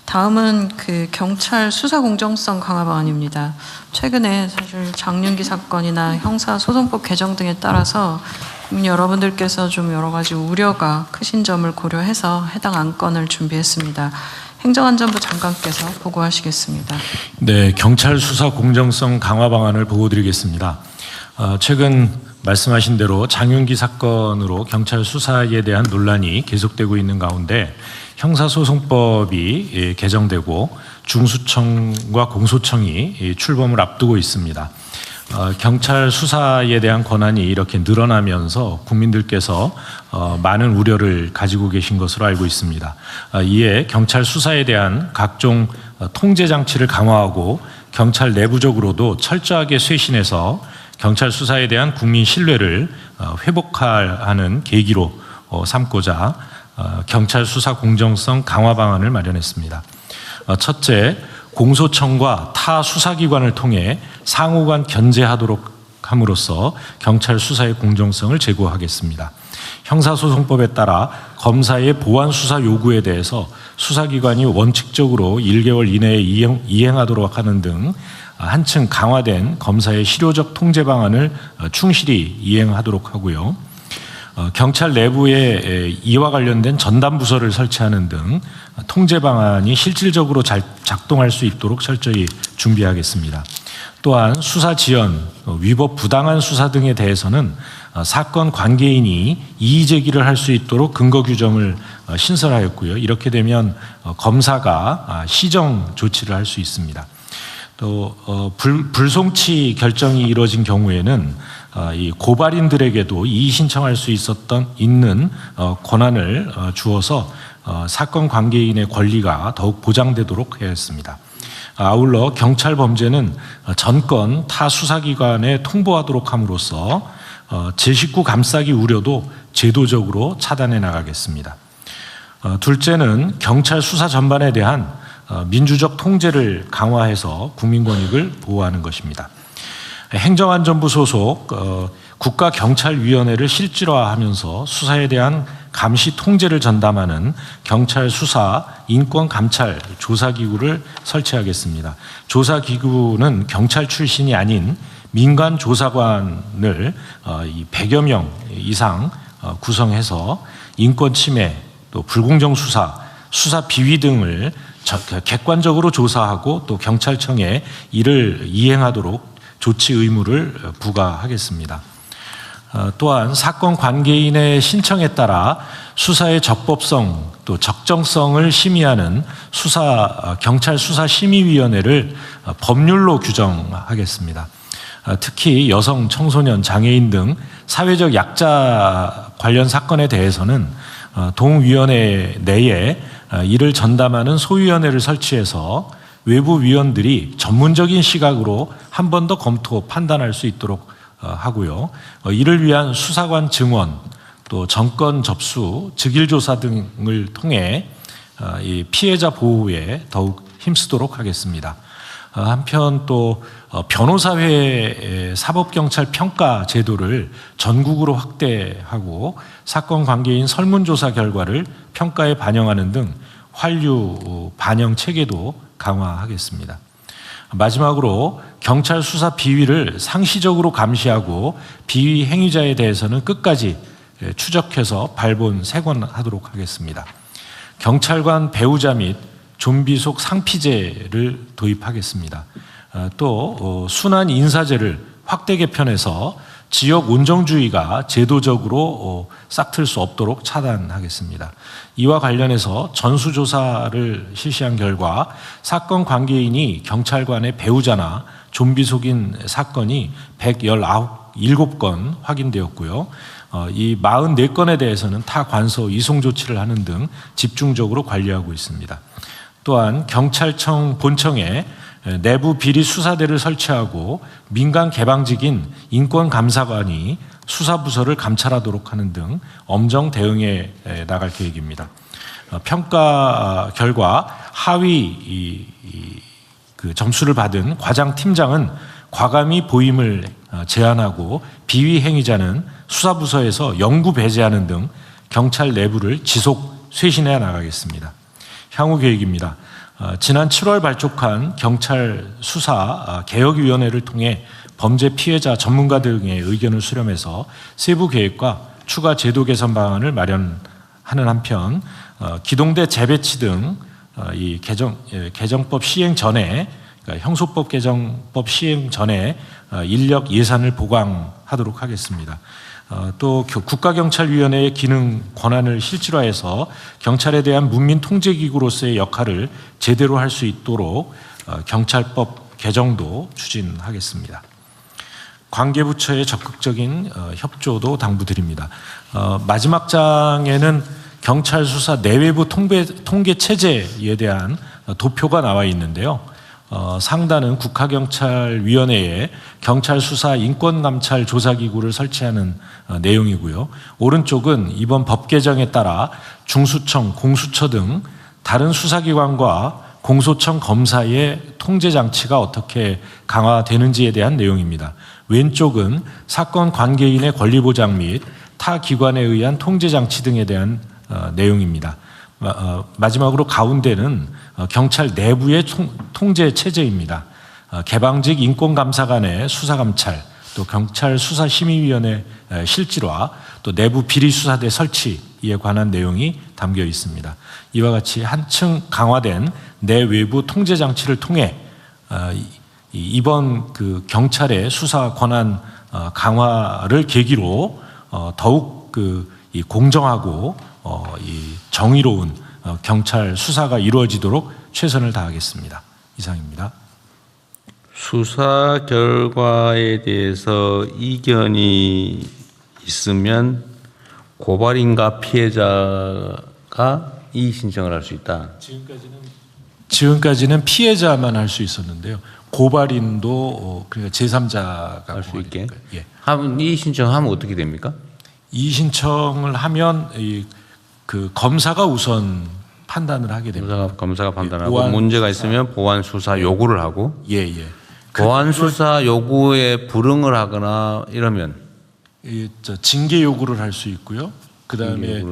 다음은 경찰 수사 공정성 강화 방안입니다. 최근에 사실 장윤기 사건이나 형사소송법 개정 등에 따라서 국민 여러분들께서 좀 여러 가지 우려가 크신 점을 고려해서 해당 안건을 준비했습니다. 행정안전부 장관께서 보고하시겠습니다. 네, 경찰 수사 공정성 강화 방안을 보고드리겠습니다. 최근 말씀하신 대로 장윤기 사건으로 경찰 수사에 대한 논란이 계속되고 있는 가운데 형사소송법이 개정되고 중수청과 공소청이 출범을 앞두고 있습니다. 경찰 수사에 대한 권한이 이렇게 늘어나면서 국민들께서 많은 우려를 가지고 계신 것으로 알고 있습니다. 이에 경찰 수사에 대한 각종 통제 장치를 강화하고 경찰 내부적으로도 철저하게 쇄신해서 경찰 수사에 대한 국민 신뢰를 회복하는 계기로 삼고자 경찰 수사 공정성 강화 방안을 마련했습니다. 첫째, 공소청과 타 수사기관을 통해 상호간 견제하도록 함으로써 경찰 수사의 공정성을 제고하겠습니다. 형사소송법에 따라 검사의 보완 수사 요구에 대해서 수사기관이 원칙적으로 1개월 이내에 이행하도록 하는 등 한층 강화된 검사의 실효적 통제 방안을 충실히 이행하도록 하고요. 경찰 내부에 이와 관련된 전담 부서를 설치하는 등 통제 방안이 실질적으로 잘 작동할 수 있도록 철저히 준비하겠습니다. 또한 수사 지연, 위법 부당한 수사 등에 대해서는 사건 관계인이 이의 제기를 할 수 있도록 근거 규정을 신설하였고요. 이렇게 되면 검사가 시정 조치를 할 수 있습니다. 또 불송치 결정이 이루어진 경우에는 이 고발인들에게도 이의 신청할 수 있는 권한을 주어서 사건 관계인의 권리가 더욱 보장되도록 해야 했습니다. 아울러 경찰 범죄는 전건 타 수사기관에 통보하도록 함으로써 제19 감싸기 우려도 제도적으로 차단해 나가겠습니다. 둘째는 경찰 수사 전반에 대한 민주적 통제를 강화해서 국민 권익을 보호하는 것입니다. 행정안전부 소속 국가경찰위원회를 실질화하면서 수사에 대한 감시 통제를 전담하는 경찰 수사 인권감찰 조사기구를 설치하겠습니다. 조사기구는 경찰 출신이 아닌 민간 조사관을 100여 명 이상 구성해서 인권침해, 또 불공정 수사 비위 등을 객관적으로 조사하고 또 경찰청에 이를 이행하도록 조치 의무를 부과하겠습니다. 또한 사건 관계인의 신청에 따라 수사의 적법성 또 적정성을 심의하는 경찰 수사심의위원회를 법률로 규정하겠습니다. 특히 여성, 청소년, 장애인 등 사회적 약자 관련 사건에 대해서는 동위원회 내에 이를 전담하는 소위원회를 설치해서 외부 위원들이 전문적인 시각으로 한 번 더 검토, 판단할 수 있도록 하고요. 이를 위한 수사관 증원, 또 정권 접수, 즉일조사 등을 통해 이 피해자 보호에 더욱 힘쓰도록 하겠습니다. 한편 또 변호사회 사법경찰 평가 제도를 전국으로 확대하고 사건 관계인 설문조사 결과를 평가에 반영하는 등 환류 반영 체계도 강화하겠습니다. 마지막으로 경찰 수사 비위를 상시적으로 감시하고 비위 행위자에 대해서는 끝까지 추적해서 발본 세관하도록 하겠습니다. 경찰관 배우자 및 좀비속 상피제를 도입하겠습니다. 또 순환 인사제를 확대 개편해서 지역 온정주의가 제도적으로 싹틀 수 없도록 차단하겠습니다. 이와 관련해서 전수조사를 실시한 결과 사건 관계인이 경찰관의 배우자나 좀비 속인 사건이 117건 확인되었고요. 이 44건에 대해서는 타 관서 이송 조치를 하는 등 집중적으로 관리하고 있습니다. 또한 경찰청 본청에 내부 비리 수사대를 설치하고 민간 개방직인 인권감사관이 수사부서를 감찰하도록 하는 등 엄정 대응해 나갈 계획입니다. 평가 결과 하위 점수를 받은 과장팀장은 과감히 보임을 제한하고 비위 행위자는 수사부서에서 영구 배제하는 등 경찰 내부를 지속 쇄신해 나가겠습니다. 향후 계획입니다. 지난 7월 발족한 경찰 수사 개혁위원회를 통해 범죄 피해자 전문가 등의 의견을 수렴해서 세부 계획과 추가 제도 개선 방안을 마련하는 한편 기동대 재배치 등 이 개정법 시행 전에 그러니까 형소법 개정법 시행 전에 인력 예산을 보강하도록 하겠습니다. 또 국가경찰위원회의 기능 권한을 실질화해서 경찰에 대한 문민 통제기구로서의 역할을 제대로 할 수 있도록 경찰법 개정도 추진하겠습니다. 관계부처의 적극적인 협조도 당부드립니다. 마지막 장에는 경찰 수사 내외부 통계 체제에 대한 도표가 나와 있는데요. 상단은 국가경찰위원회에 경찰 수사 인권감찰 조사기구를 설치하는 내용이고요. 오른쪽은 이번 법 개정에 따라 중수청, 공수처 등 다른 수사기관과 공소청 검사의 통제장치가 어떻게 강화되는지에 대한 내용입니다. 왼쪽은 사건 관계인의 권리보장 및 타 기관에 의한 통제장치 등에 대한 내용입니다. 마지막으로 가운데는 경찰 내부의 통제 체제입니다. 개방직 인권감사관의 수사감찰, 또 경찰 수사심의위원회 실질화, 또 내부 비리수사대 설치에 관한 내용이 담겨 있습니다. 이와 같이 한층 강화된 내외부 통제 장치를 통해 이번 그 경찰의 수사 권한 강화를 계기로 더욱 이 공정하고 이 정의로운 경찰 수사가 이루어지도록 최선을 다하겠습니다. 이상입니다. 수사 결과에 대해서 이견이 있으면 고발인과 피해자가 이의 신청을 할 수 있다. 지금까지는 피해자만 할 수 있었는데요. 고발인도 그러니까 제3자가 할 수 있게. 예. 이의 신청하면 어떻게 됩니까? 이의 신청을 하면 그 검사가 우선 판단을 하게 됩니다. 검사가 판단하고 문제가 있으면 보완 수사 요구를 하고. 예. 보완 수사 요구에 불응을 하거나 이러면 징계 요구를 할 수 있고요. 그다음에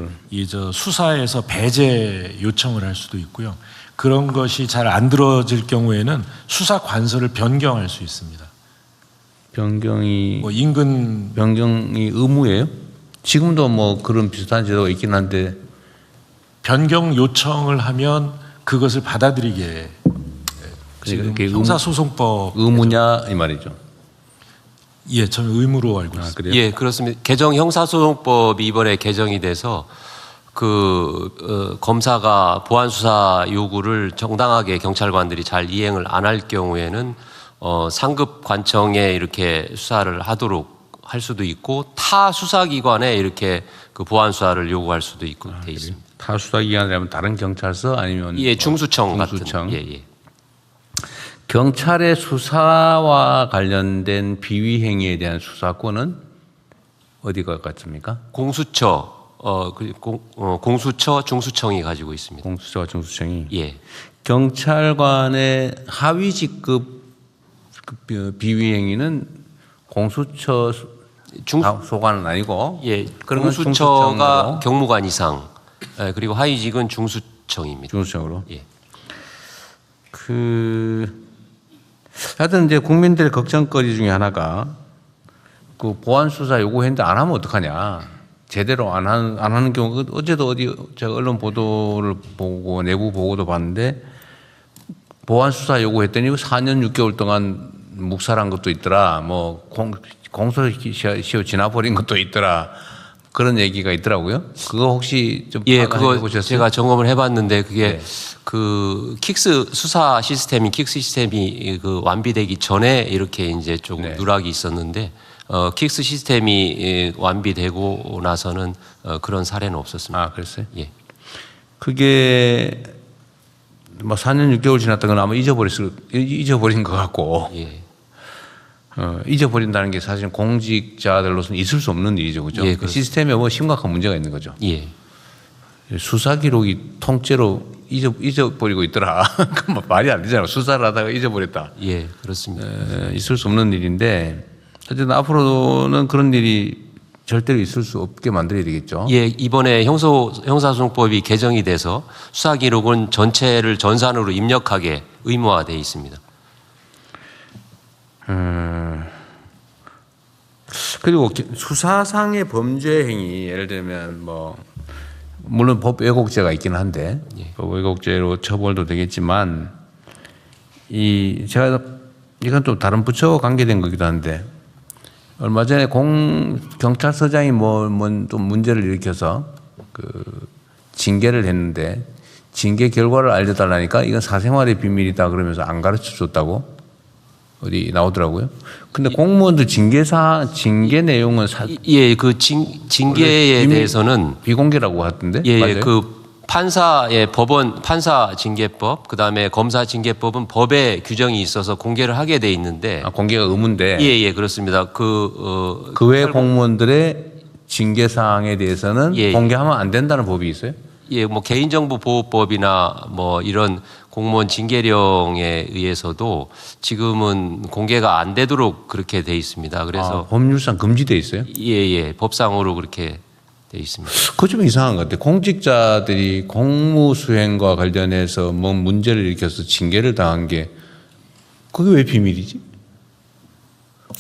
수사에서 배제 요청을 할 수도 있고요. 그런 것이 잘 안 들어질 경우에는 수사 관서를 변경할 수 있습니다. 변경이 변경이 의무예요? 지금도 뭐 그런 비슷한 제도가 있긴 한데 변경 요청을 하면 그것을 받아들이게 지금 형사소송법 의무냐 이 말이죠. 예, 저는 의무로 알고 있습니다. 그래요? 예, 그렇습니다. 개정 형사소송법이 이번에 개정이 돼서 검사가 보완 수사 요구를 정당하게 경찰관들이 잘 이행을 안 할 경우에는 상급 관청에 이렇게 수사를 하도록 할 수도 있고 타 수사기관에 이렇게 그 보완 수사를 요구할 수도 있고 돼 있습니다. 타 수사기관이라면 다른 경찰서 아니면 예, 중수청 중수청. 같은 예. 경찰의 수사와 관련된 비위 행위에 대한 수사권은 어디가 같습니까? 공수처 공수처 중수청이 가지고 있습니다. 공수처와 중수청이. 예. 경찰관의 하위 직급 비위 행위는 공수처 소관은 아니고. 예. 그런 건 공수처가 경무관 이상. 그리고 하위직은 중수청입니다. 중수청으로. 예. 하여튼 이제 국민들의 걱정거리 중에 하나가 그 보완 수사 요구했는데 안 하면 어떡하냐. 제대로 안 하는 경우가 어제도 제가 언론 보도를 보고 내부 보고도 봤는데 보완 수사 요구했더니 4년 6개월 동안 묵살한 것도 있더라. 뭐 공소시효 지나버린 것도 있더라. 그런 얘기가 있더라고요. 그거 혹시 좀 그거 해보셨어요? 제가 점검을 해봤는데 그게 그 킥스 수사 시스템이 그 완비되기 전에 이렇게 이제 좀 누락이 있었는데 킥스 시스템이 완비되고 나서는 그런 사례는 없었습니다. 아, 그랬어요? 예. 그게 뭐 4년 6개월 지났던 건 아마 잊어버린 것 같고. 예. 잊어버린다는 게 사실 공직자들로서는 있을 수 없는 일이죠, 그죠? 예, 그 시스템에 뭐 심각한 문제가 있는 거죠. 예. 수사 기록이 통째로 잊어버리고 있더라. 그건 말이 안 되잖아요. 수사를 하다가 잊어버렸다. 예, 그렇습니다. 있을 수 없는 일인데 어쨌든 앞으로는 그런 일이 절대로 있을 수 없게 만들어야 되겠죠. 예, 이번에 형사소송법이 개정이 돼서 수사 기록은 전체를 전산으로 입력하게 의무화되어 있습니다. 그리고 수사상의 범죄 행위 예를 들면 뭐 물론 법 왜곡죄가 있긴 한데 법 왜곡죄로 처벌도 되겠지만 제가 이건 또 다른 부처와 관계된 거기도 한데 얼마 전에 경찰서장이 좀 문제를 일으켜서 징계를 했는데 징계 결과를 알려달라니까 이건 사생활의 비밀이다 그러면서 안 가르쳐 줬다고 어디 나오더라고요. 근데 공무원들 징계 내용은 그 징계에 대해서는 비공개라고 하던데. 예, 그 판사 징계법, 그다음에 검사 징계법은 법에 규정이 있어서 공개를 하게 돼 있는데. 공개가 의무인데. 예, 그렇습니다. 그 외 공무원들의 징계 사항에 대해서는 공개하면 안 된다는 법이 있어요? 예, 뭐 개인정보보호법이나 뭐 이런 공무원 징계령에 의해서도 지금은 공개가 안 되도록 그렇게 돼 있습니다. 그래서 법률상 금지돼 있어요? 예, 법상으로 그렇게 돼 있습니다. 그거 좀 이상한 것 같아요. 공직자들이 공무 수행과 관련해서 뭐 문제를 일으켜서 징계를 당한 게 그게 왜 비밀이지?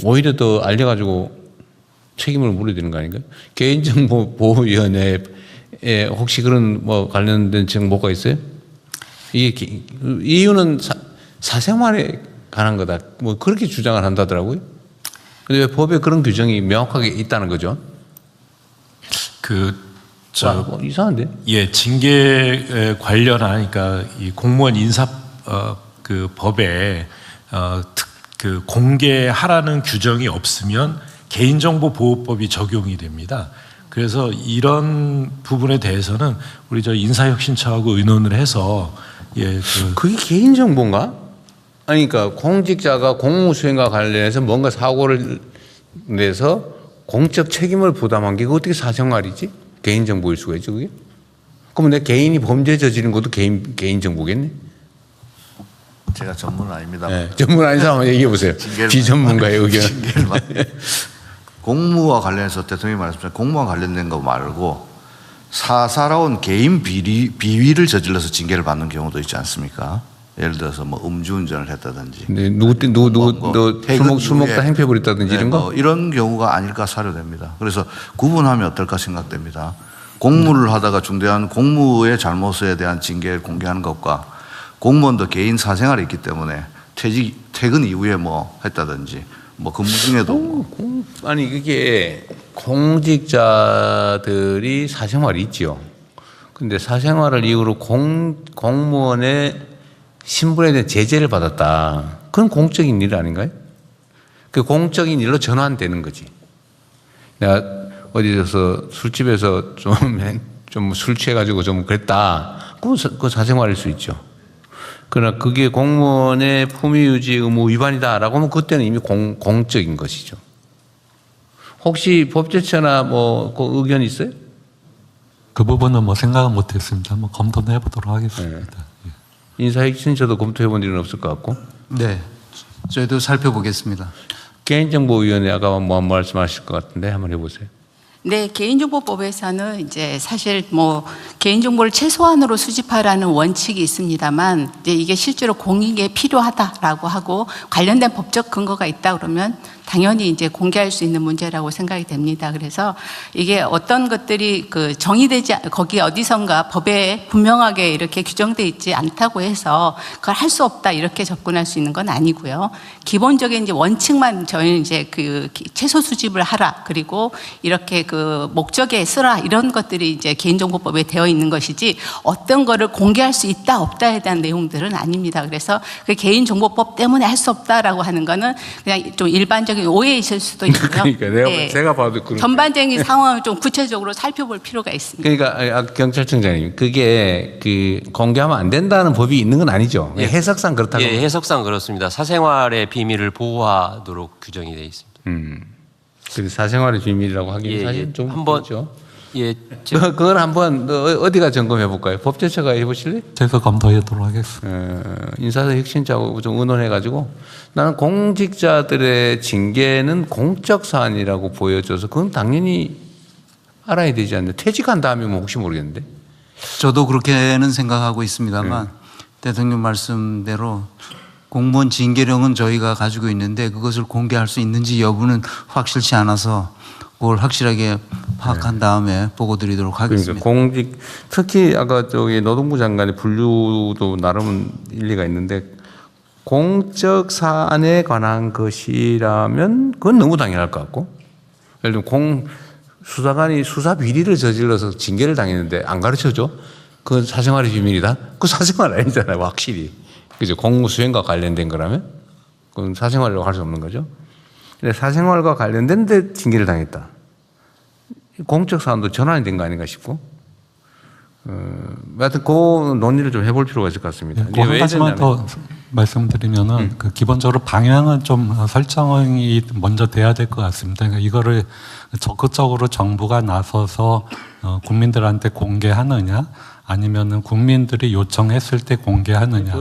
오히려 더 알려가지고 책임을 물어야 되는 거 아닌가요? 개인정보보호위원회에 혹시 그런 뭐 관련된 정보가 있어요? 이게 이유는 사생활에 관한 거다. 뭐 그렇게 주장을 한다더라고요. 근데 왜 법에 그런 규정이 명확하게 있다는 거죠? 이상한데? 예, 징계 관련하니까 이 공무원 인사 그 법에 그 공개하라는 규정이 없으면 개인정보보호법이 적용이 됩니다. 그래서 이런 부분에 대해서는 우리 저 인사혁신처하고 의논을 해서 그게 개인정보인가? 아니, 그러니까 공직자가 공무수행과 관련해서 뭔가 사고를 내서 공적 책임을 부담한 게 어떻게 사생활이지? 개인정보일 수가 있죠, 그게? 그러면 내 개인이 범죄 저지른 것도 개인정보겠네? 제가 전문은 아닙니다. 네, 전문 아닌 사람 얘기해 보세요. 비전문가의 의견. 공무와 관련해서 대통령이 말씀하신 공무와 관련된 거 말고 사사로운 개인 비위를 저질러서 징계를 받는 경우도 있지 않습니까? 예를 들어서 뭐 음주운전을 했다든지, 네, 술 먹다 행패 부렸다든지 이런 거? 이런 경우가 아닐까 사료됩니다. 그래서 구분하면 어떨까 생각됩니다. 공무를 하다가 중대한 공무의 잘못에 대한 징계를 공개하는 것과 공무원도 개인 사생활이 있기 때문에 퇴근 이후에 뭐 했다든지 뭐 근무 중에도 아니 그게 공직자들이 사생활이 있죠. 근데 사생활을 이유로 공무원의 신분에 대한 제재를 받았다. 그건 공적인 일 아닌가요? 그 공적인 일로 전환되는 거지. 내가 어디서 술집에서 좀 술 취해가지고 좀 그랬다. 그건 사생활일 수 있죠. 그러나 그게 공무원의 품위유지 의무 위반이다라고 하면 그때는 이미 공적인 것이죠. 혹시 법제처나 뭐 그 의견 있어요? 그 부분은 뭐 생각은 못했습니다. 한번 검토는 해보도록 하겠습니다. 네. 인사혁신처도 검토해본 일은 없을 것 같고. 네, 저희도 살펴보겠습니다. 개인정보위원회 아까 뭐 말씀하실 것 같은데 한번 해보세요. 네, 개인정보법에서는 이제 사실 뭐 개인정보를 최소한으로 수집하라는 원칙이 있습니다만 이제 이게 실제로 공익에 필요하다라고 하고 관련된 법적 근거가 있다 그러면 당연히 이제 공개할 수 있는 문제라고 생각이 됩니다. 그래서 이게 어떤 것들이 정의되지 거기 어디선가 법에 분명하게 이렇게 규정돼 있지 않다고 해서 그걸 할 수 없다 이렇게 접근할 수 있는 건 아니고요. 기본적인 이제 원칙만 저희는 이제 최소 수집을 하라 그리고 이렇게 목적에 쓰라 이런 것들이 이제 개인정보법에 되어 있는 것이지 어떤 거를 공개할 수 있다 없다에 대한 내용들은 아닙니다. 그래서 그 개인정보법 때문에 할 수 없다라고 하는 거는 그냥 좀 일반적인 오해이실 수도 있고요. 그러니까 제가 봐도 그런 전반적인 상황을 좀 구체적으로 살펴볼 필요가 있습니다. 그러니까 경찰청장님 그게 공개하면 안 된다는 법이 있는 건 아니죠. 해석상 그렇다고. 예, 해석상 그렇습니다. 사생활의 비밀을 보호하도록 규정이 되어 있습니다. 그래서 사생활의 비밀이라고 하기는 사실 좀 한번 그렇죠. 예, 그걸 한번 어디가 점검해 볼까요? 법제처가 해보실래요? 제가 검토하도록 하겠습니다. 인사사 혁신자하고 좀 의논해가지고 나는 공직자들의 징계는 공적 사안이라고 보여줘서 그건 당연히 알아야 되지 않나. 퇴직한 다음에 뭐 혹시 모르겠는데. 저도 그렇게는 생각하고 있습니다만 대통령 말씀대로 공무원 징계령은 저희가 가지고 있는데 그것을 공개할 수 있는지 여부는 확실치 않아서 그걸 확실하게 파악한 다음에 보고 드리도록 하겠습니다. 그러니까 특히 아까 저기 노동부 장관의 분류도 나름은 일리가 있는데 공적 사안에 관한 것이라면 그건 너무 당연할 것 같고 예를 들면 수사관이 수사 비리를 저질러서 징계를 당했는데 안 가르쳐줘? 그건 사생활의 비밀이다? 그 사생활 아니잖아요, 확실히. 그죠? 공무 수행과 관련된 거라면? 그건 사생활이라고 할 수 없는 거죠. 근데 사생활과 관련된데 징계를 당했다. 공적 사안도 전환이 된 거 아닌가 싶고. 하여튼 그 논의를 좀 해볼 필요가 있을 것 같습니다. 그 한 가지만 더 말씀드리면은 그 기본적으로 방향은 좀 설정이 먼저 돼야 될 것 같습니다. 그러니까 이거를 적극적으로 정부가 나서서 국민들한테 공개하느냐, 아니면은 국민들이 요청했을 때 공개하느냐,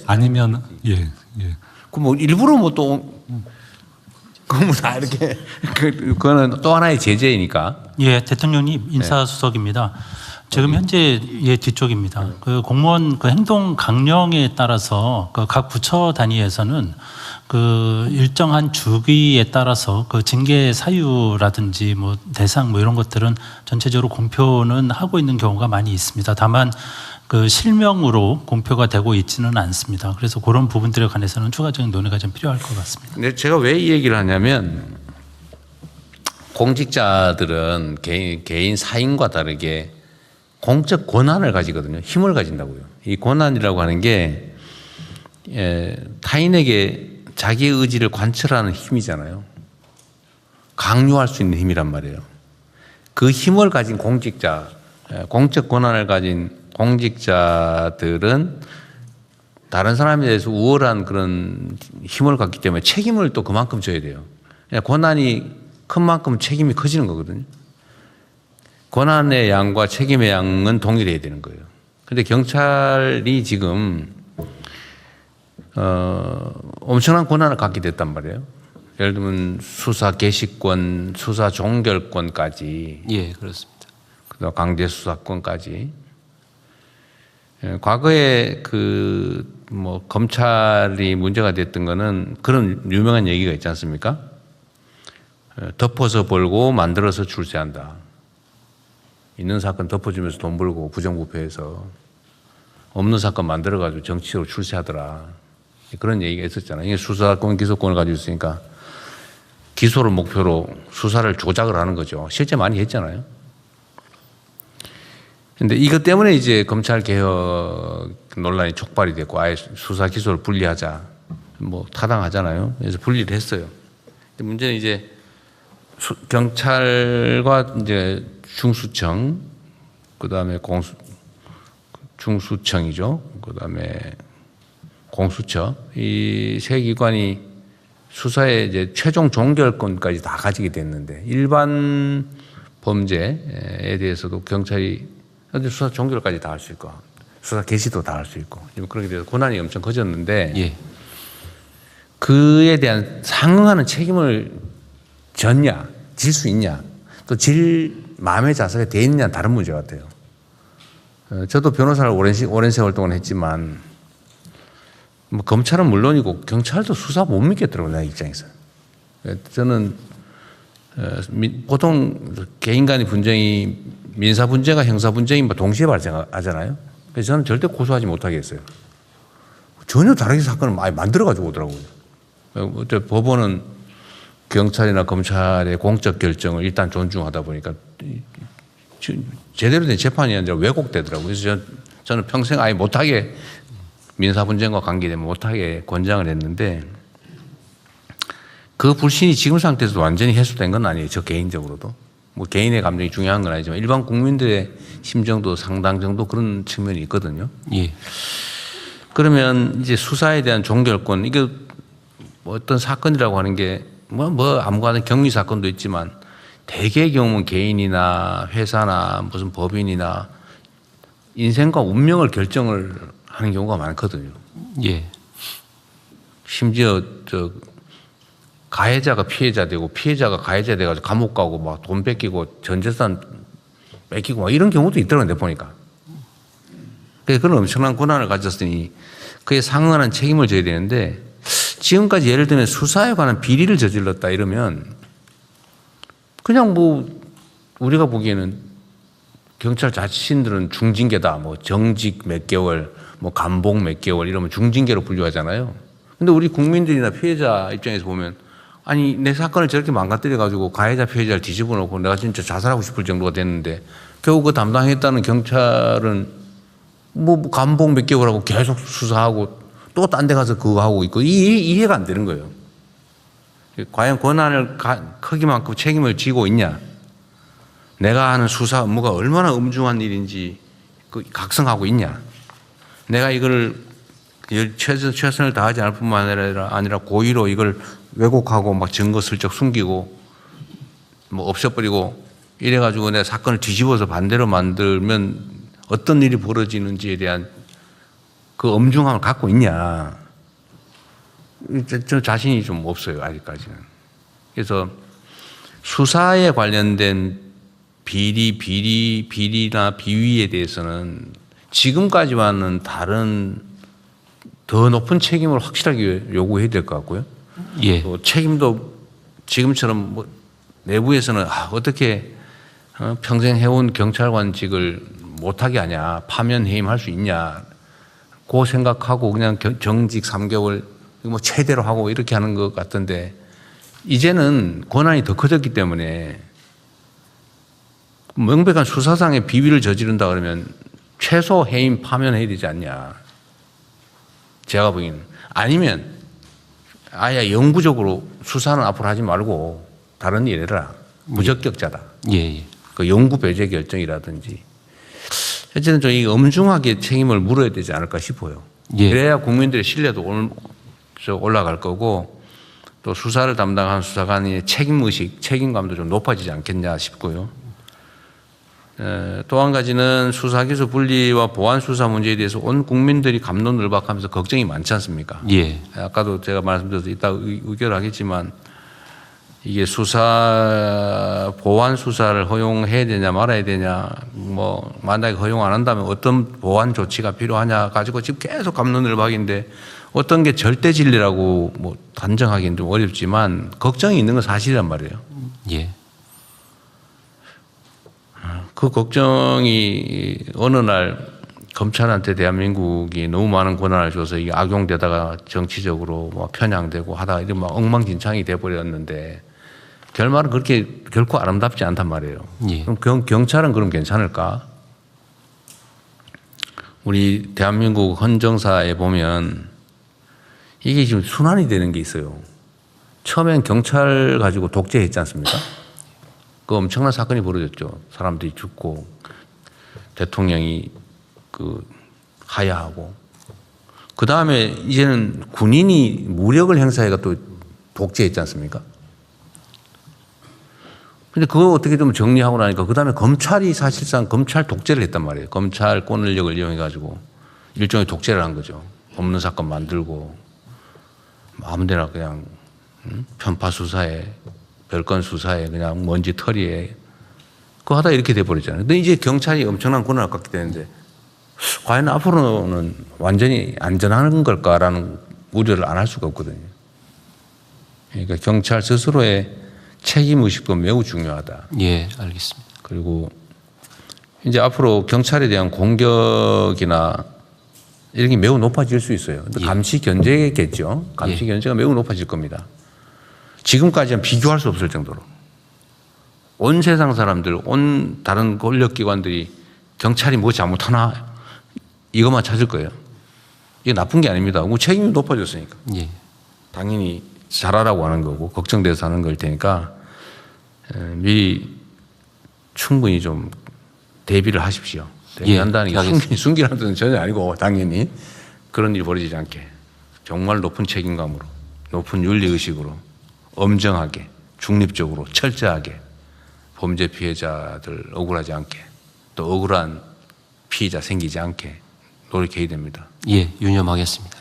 아니면 예. 그 뭐 일부러 뭐 또 그거 뭐 다 이렇게 그거는 또 하나의 제재이니까. 예, 대통령님 인사수석입니다. 지금 현재 예 뒤쪽입니다. 그 공무원 그 행동 강령에 따라서 그 각 부처 단위에서는 그 일정한 주기에 따라서 그 징계 사유라든지 뭐 대상 뭐 이런 것들은 전체적으로 공표는 하고 있는 경우가 많이 있습니다. 다만 그 실명으로 공표가 되고 있지는 않습니다. 그래서 그런 부분들에 관해서는 추가적인 논의가 좀 필요할 것 같습니다. 근데 제가 왜 이 얘기를 하냐면 공직자들은 개인 사인과 다르게 공적 권한을 가지거든요. 힘을 가진다고요. 이 권한이라고 하는 게 타인에게 자기의 의지를 관철하는 힘이잖아요. 강요할 수 있는 힘이란 말이에요. 그 힘을 가진 공직자, 공적 권한을 가진 공직자들은 다른 사람에 대해서 우월한 그런 힘을 갖기 때문에 책임을 또 그만큼 져야 돼요. 권한이 큰 만큼 책임이 커지는 거거든요. 권한의 양과 책임의 양은 동일해야 되는 거예요. 그런데 경찰이 지금 엄청난 권한을 갖게 됐단 말이에요. 예를 들면 수사 개시권, 수사 종결권까지. 예, 그렇습니다. 그다음 강제 수사권까지. 과거에 그 뭐 검찰이 문제가 됐던 거는 그런 유명한 얘기가 있지 않습니까? 덮어서 벌고 만들어서 출세한다. 있는 사건 덮어주면서 돈 벌고 부정부패해서 없는 사건 만들어가지고 정치적으로 출세하더라. 그런 얘기가 있었잖아요. 이게 수사권, 기소권을 가지고 있으니까 기소를 목표로 수사를 조작을 하는 거죠. 실제 많이 했잖아요. 근데 이것 때문에 이제 검찰 개혁 논란이 촉발이 됐고 아예 수사 기소를 분리하자. 뭐 타당하잖아요. 그래서 분리를 했어요. 근데 문제는 이제 경찰과 이제 중수청, 그다음에 중수청이죠. 그다음에 공수처 이 세 기관이 수사의 이제 최종 종결권까지 다 가지게 됐는데 일반 범죄에 대해서도 경찰이 수사 종결까지 다 할 수 있고 수사 개시도 다 할 수 있고 그렇게 돼서 권한이 엄청 커졌는데 예. 그에 대한 상응하는 책임을 졌냐, 질 수 있냐, 또 질 마음의 자세가 돼 있냐 다른 문제 같아요. 저도 변호사를 오랜 세월 동안 했지만 뭐 검찰은 물론이고 경찰도 수사 못 믿겠더라고요, 내 입장에서. 저는 보통 개인 간의 분쟁이 민사 분쟁과 형사 분쟁이 동시에 발생하잖아요. 그래서 저는 절대 고소하지 못하겠어요. 전혀 다르게 사건을 많이 만들어가지고 오더라고요. 법원은 경찰이나 검찰의 공적 결정을 일단 존중하다 보니까 제대로 된 재판이 아니라 왜곡되더라고요. 그래서 저는 평생 아예 못하게 민사 분쟁과 관계되면 못하게 권장을 했는데 그 불신이 지금 상태에서도 완전히 해소된 건 아니에요. 저 개인적으로도. 뭐 개인의 감정이 중요한 건 아니지만 일반 국민들의 심정도 상당 정도 그런 측면이 있거든요. 예. 그러면 이제 수사에 대한 종결권, 이게 뭐 어떤 사건이라고 하는 게 뭐 아무거나 경위 사건도 있지만 대개의 경우는 개인이나 회사나 무슨 법인이나 인생과 운명을 결정을 하는 경우가 많거든요. 예. 심지어 가해자가 피해자 되고 피해자가 가해자 돼가지고 감옥 가고 막 돈 뺏기고 전 재산 뺏기고 막 이런 경우도 있더라고요. 내가 보니까. 그래서 그런 엄청난 권한을 가졌으니 그에 상응하는 책임을 져야 되는데 지금까지 예를 들면 수사에 관한 비리를 저질렀다 이러면 그냥 뭐 우리가 보기에는 경찰 자신들은 중징계다 뭐 정직 몇 개월 뭐 감봉 몇 개월 이러면 중징계로 분류하잖아요. 근데 우리 국민들이나 피해자 입장에서 보면 아니 내 사건을 저렇게 망가뜨려 가지고 가해자 피해자를 뒤집어 놓고 내가 진짜 자살하고 싶을 정도가 됐는데 겨우 그 담당했다는 경찰은 뭐 감봉 몇 개월하고 계속 수사하고 또 딴 데 가서 그거 하고 있고 이해가 안 되는 거예요. 과연 권한을 크기만큼 책임을 지고 있냐? 내가 하는 수사 업무가 얼마나 엄중한 일인지 각성하고 있냐? 내가 이걸 최선을 다하지 않을 뿐만 아니라 고의로 이걸 왜곡하고 막 증거 슬쩍 숨기고 뭐 없애버리고 이래가지고 내가 사건을 뒤집어서 반대로 만들면 어떤 일이 벌어지는지에 대한 그 엄중함을 갖고 있냐. 저 자신이 좀 없어요, 아직까지는. 그래서 수사에 관련된 비리나 비위에 대해서는 지금까지와는 다른 더 높은 책임을 확실하게 요구해야 될 것 같고요. 예. 또 책임도 지금처럼 뭐 내부에서는 어떻게 평생 해온 경찰관직을 못하게 하냐, 파면 해임할 수 있냐, 그 생각하고 그냥 정직 3개월 뭐 최대로 하고 이렇게 하는 것 같던데 이제는 권한이 더 커졌기 때문에 명백한 수사상의 비위를 저지른다 그러면 최소 해임 파면해야 되지 않냐. 제가 보기에는. 아니면 아예 영구적으로 수사는 앞으로 하지 말고 다른 일 해라. 무적격자다. 예. 그 영구 배제 결정이라든지. 어쨌든 좀 엄중하게 책임을 물어야 되지 않을까 싶어요. 예. 그래야 국민들의 신뢰도 올라갈 거고 또 수사를 담당한 수사관의 책임의식, 책임감도 좀 높아지지 않겠냐 싶고요. 또 한 가지는 수사기소 분리와 보안 수사 문제에 대해서 온 국민들이 갑론을박하면서 걱정이 많지 않습니까? 예. 아까도 제가 말씀드려서 이따 의결하겠지만 이게 보안 수사를 허용해야 되냐 말아야 되냐 뭐 만약에 허용 안 한다면 어떤 보안 조치가 필요하냐 가지고 지금 계속 갑론을박인데 어떤 게 절대 진리라고 뭐 단정하기는 좀 어렵지만 걱정이 있는 건 사실이란 말이에요. 예. 그 걱정이 어느 날 검찰한테 대한민국이 너무 많은 권한을 줘서 이게 악용되다가 정치적으로 뭐 편향되고 하다가 이런 막 엉망진창이 돼버렸는데 결말은 그렇게 결코 아름답지 않단 말이에요. 예. 그럼 경찰은 그럼 괜찮을까? 우리 대한민국 헌정사에 보면 이게 지금 순환이 되는 게 있어요. 처음엔 경찰 가지고 독재했지 않습니까? 그 엄청난 사건이 벌어졌죠. 사람들이 죽고 대통령이 하야하고 그 다음에 이제는 군인이 무력을 행사해가 또 독재했지 않습니까? 근데 그거 어떻게 좀 정리하고 나니까 그 다음에 검찰이 사실상 검찰 독재를 했단 말이에요. 검찰 권력을 이용해가지고 일종의 독재를 한 거죠. 없는 사건 만들고 아무데나 그냥 편파 수사에 별건 수사에 그냥 먼지 털이에 그거 하다 이렇게 돼버리잖아요. 근데 이제 경찰이 엄청난 권한을 갖게 되는데 과연 앞으로는 완전히 안전한 걸까라는 우려를 안 할 수가 없거든요. 그러니까 경찰 스스로의 책임의식도 매우 중요하다. 예, 알겠습니다. 그리고 이제 앞으로 경찰에 대한 공격이나 이런 게 매우 높아질 수 있어요. 예. 감시 견제겠죠. 감시 견제가 매우 높아질 겁니다. 지금까지는 비교할 수 없을 정도로. 온 세상 사람들, 온 다른 권력기관들이 경찰이 뭐 잘못하나 이것만 찾을 거예요. 이게 나쁜 게 아닙니다. 책임이 높아졌으니까. 예. 당연히 잘하라고 하는 거고 걱정돼서 하는 걸 테니까 미리 충분히 좀 대비를 하십시오. 대비한다는 게 숨기라는 뜻은 전혀 아니고 당연히 그런 일이 벌어지지 않게 정말 높은 책임감으로 높은 윤리의식으로 엄정하게 중립적으로 철저하게 범죄 피해자들 억울하지 않게 또 억울한 피해자 생기지 않게 노력해야 됩니다. 예, 유념하겠습니다.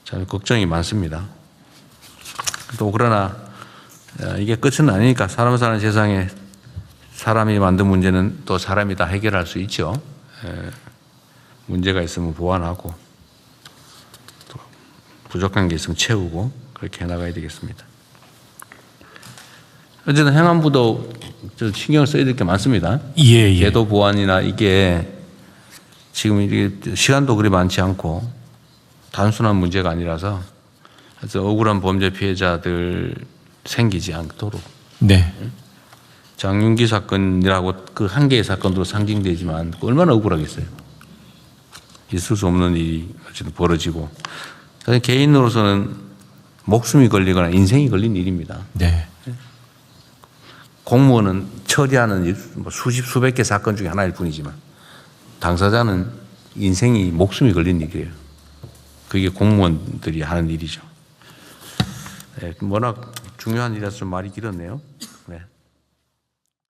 참 걱정이 많습니다. 또 그러나 이게 끝은 아니니까 사람 사는 세상에 사람이 만든 문제는 또 사람이 다 해결할 수 있죠. 문제가 있으면 보완하고 또 부족한 게 있으면 채우고 그렇게 해나가야 되겠습니다. 어쨌든 행안부도 신경을 써야 될 게 많습니다. 예. 제도 보완이나 이게 지금 이게 시간도 그리 많지 않고 단순한 문제가 아니라서 그래서 억울한 범죄 피해자들 생기지 않도록 네. 장윤기 사건이라고 그 한 개의 사건으로 상징되지만 얼마나 억울하겠어요. 있을 수 없는 일이 어쨌든 벌어지고 개인으로서는 목숨이 걸리거나 인생이 걸린 일입니다. 네. 공무원은 처리하는 수십 수백 개 사건 중에 하나일 뿐이지만 당사자는 인생이 목숨이 걸린 일이에요. 그게 공무원들이 하는 일이죠. 워낙 중요한 일이라서 말이 길었네요.